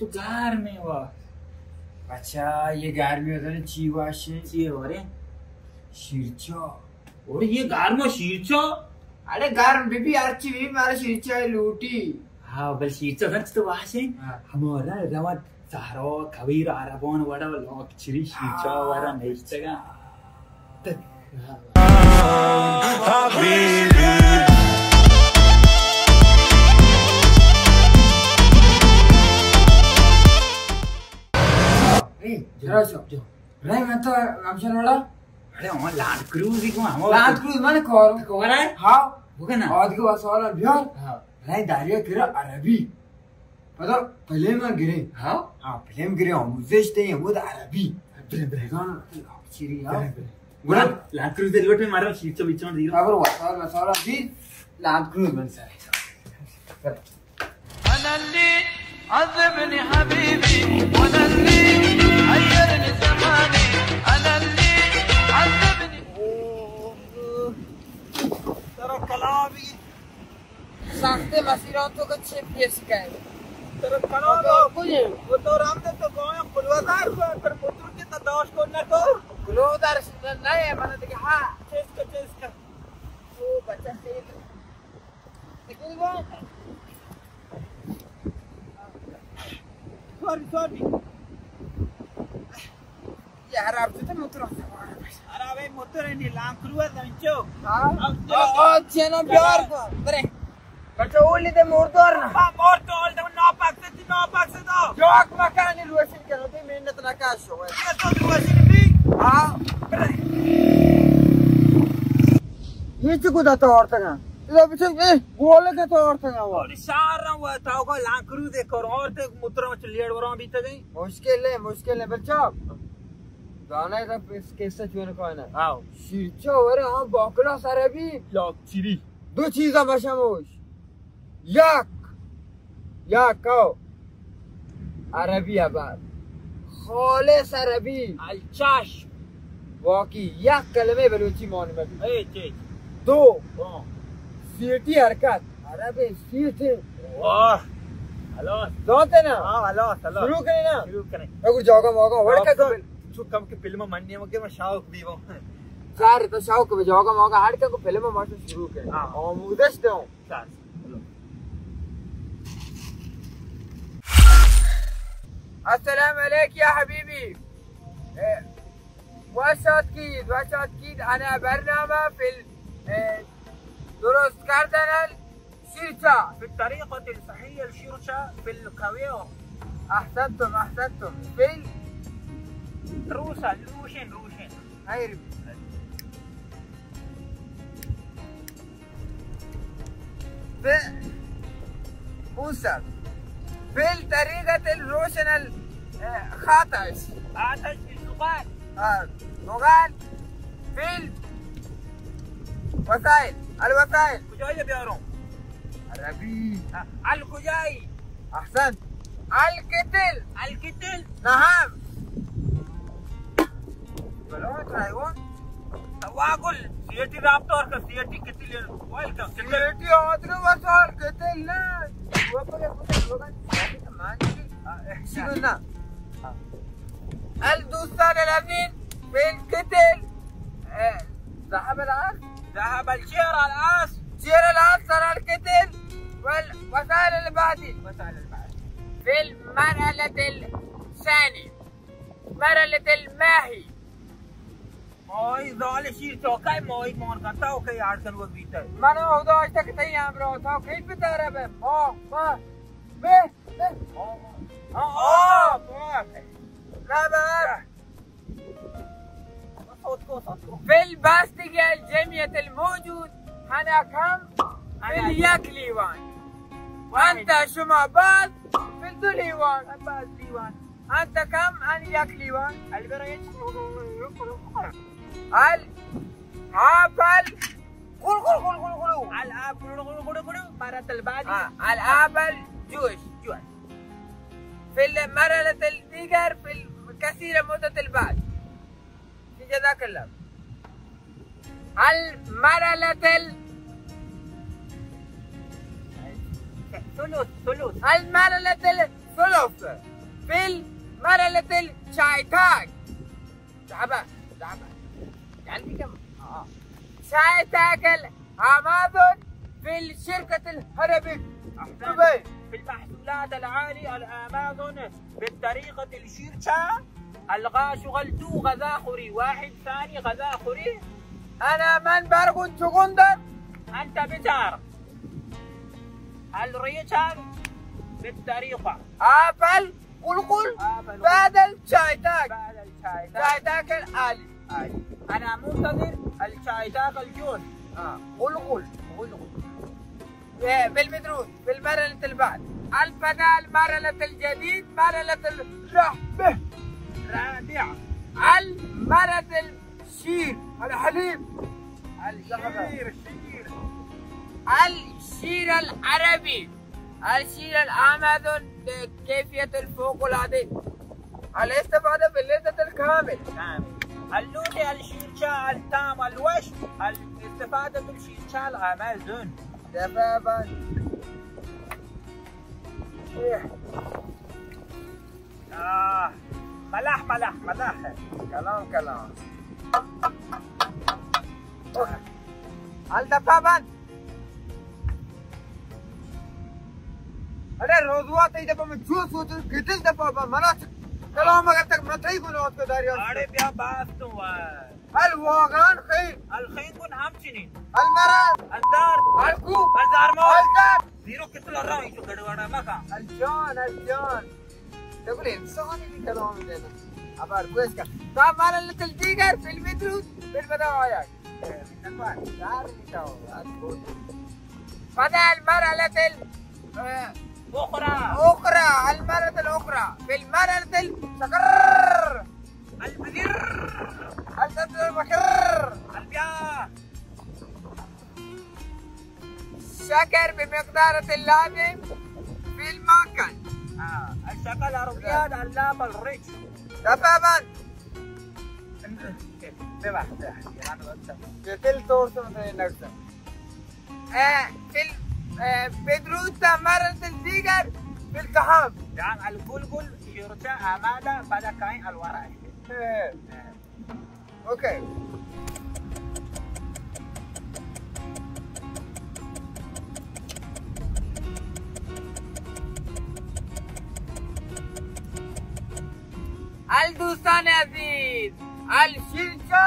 तो गर्मी है वाह। अच्छा ये गर्मी होता है चीवाशे ची हो रे शिरचा और ये गर्म शीर्चा अरे गर्म बीबी आरची बीबी मारे शिरचा लूटी हाँ बल शीर्चा गंज तो वहाँ से हमारा रवात सहारा खबीर आराबोन वड़ा लॉक चिरी शीर्चा वाला नहीं चला जरा सो राय मैं तो आमशन वाला अरे हमारा लैंड क्रूज ही को हमारा लैंड क्रूज माने कौन है हाँ वो क्या ना आज के बाद वाला बिहार हाँ राय दारिया किरा अरबी पता पहले में गिरे हाँ पहले में गिरे हम उद्देश्य हैं वो अरबी ब्रेगान चिरी हाँ गुना लैंड क्रूज दे लोट में मारा शीर्चा बीच में दिया अब वाला भी लैंड क्रूज बन सा أنا اللي عذبني حبيبي وأنا اللي غيرني زماني أنا اللي عذبني ترى كلامي ساخته مسیراتو का चेप कैसे का ترى كلامي वो तो रामदेव तो गाँव कुलवादार को पर पुत्र की तदाश को न को कुलवादार नहीं है मैंने देखा हाँ चेस का वो बच्चा से निकल गया सॉरी यार आप तो मुतरा अरे भाई मोटर है नी लांग क्रूज दंचो हां चेना प्यार को बरे बच्चा ओली दे मोर तो ना मोर तो ऑल द नो पाक से दो जोक मकानी लुसिन करो ते मेहनत ना का शो है तो दुआसिन भी हां ये चुको दा तो और तंगा इधर पीछे ए बोले के तो और तंगा वो और सारा वो ताऊ को लांग क्रूज दे कर और ते मुत्र में चलियड़ वरा भी तई मुश्किल है बच्चा गाना का कैसे चुन को है ना आओ शिरचा अरे हां बकरा सारे भी लॉक चिरी दो चीज़ा बशामोश याक को अरबी आबाद खालिस अरबी अलचाश वाकी याक कलमे बलूची मौन में ए चे दो सीटी हरकत अरबी सीटी वाह हेलो दोते ना हां हेलो शुरू करें अगर जागा मौका वड़ का कम के फिल्म मंडी में के मैं शाउक भी वो चार तो शाउक में जागा मौका हट के को फिल्म में मास्टर शुरू करें हां और मुदस दो चार السلام عليك يا حبيبي وشات أنا برنامج في دروس كاردينال شيرشا في الطريقة الصحية الشيرشا في الكاويو أحسنتم في روشن هاي في موسى في الطريقة الروشن الخاطئ عطش الزغال نغال في الوسائل كجاية بيارون عربي الكجاي أحسنت الكتل نعم بلون ترايون واقول سيتي رابطور का سيتي كتل वेलकम سيتي أدرو وصل كتل لا شنو الدوسان الأمين في الكتل ذهب الشير العاص صار الكتل والوسائل البعدي في المرحلة الثانية مرحلة الماهي موي ذول شيء توكاي موي مون كنتا اوكي ياركن وبيتا ما انا هو ده اشتكت يا برو تو كيف بتعرف ما به لا بقى في الباستيك الجمية الموجود أنا كم في اليكليوان وأنت شما بعض في الدليوان أنت كم أن يكليوان البريج الآبل قل الآبل مرة البعد الآبل جوش في المرحلة الديجر في الكثير مدة البعد في جزاك الله المرحلة ثلث المرحلة الثلث چای تاک زعبا يعني كم چای تاك الامازون في الشركة الهربية دبي. في المحصولات العالية الامازون بالطريقة الشيرشا الغا شغلتو غذا خوري واحد ثاني غذا خوري. انا من برغون شغندر انت بتعرف الريشان بالطريقة ابل قلقل بعد الشاي تاك بعد الشاي شاي تاك الالي انا منتظر الشاي تاك الجون. قلقل بالمدروس بالمرحلة البعد البدال مرحلة الجديد مرحلة الرحبة رابع المرحلة الشير الحليب الشير العربي الشير الامازون بكيفية الفوق العادي الاستفادة باللذة الكامل. اللوحة الشيرشا التام الوش الاستفادة بالشيرشا الامازون دبابا. ملح كلام الدبابا. अरे रोजवात ही दफा में जो सोच कितने दफा मना कलाम अगर तक मत ही गुना उसको दारिया अरे क्या बात तो है الواغان خير الخين كن همچنين المرض الدار الكوب الزارمو الدار زيرو كتلا راي شو گڑواڑا مکا الجان تقول انسان اللي كلام देना ابار كويس का طب مال التلجيجر في المترو بالبدايات بدل مرحلة أخرى المرة الأخرى في المرة السكر البكر شكر بمقدار اللازم في المكان. الشكل الرياض اللاب الريج تماما. في دروس مرة الديجر في التحام يعني القلقل يرجع أمادا بعد كاين الورق. اوكي الدوستان عزيز الشرشة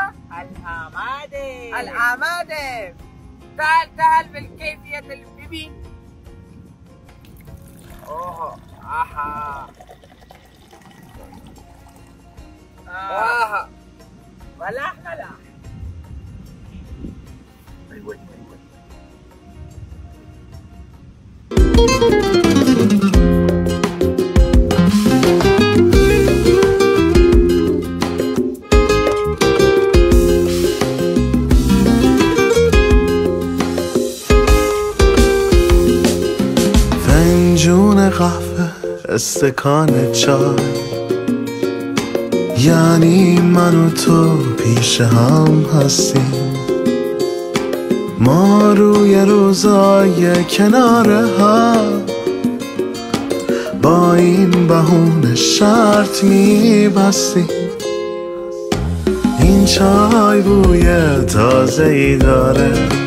الآمادة تعال بالكيفية البيبي. اوه اها ملح فنجون قهوه استکان چای یعنی من و تو پیش هم هستیم ما روی روزای کنار هم با این بهونه شرط میبستیم این چای بوی تازه‌ای داره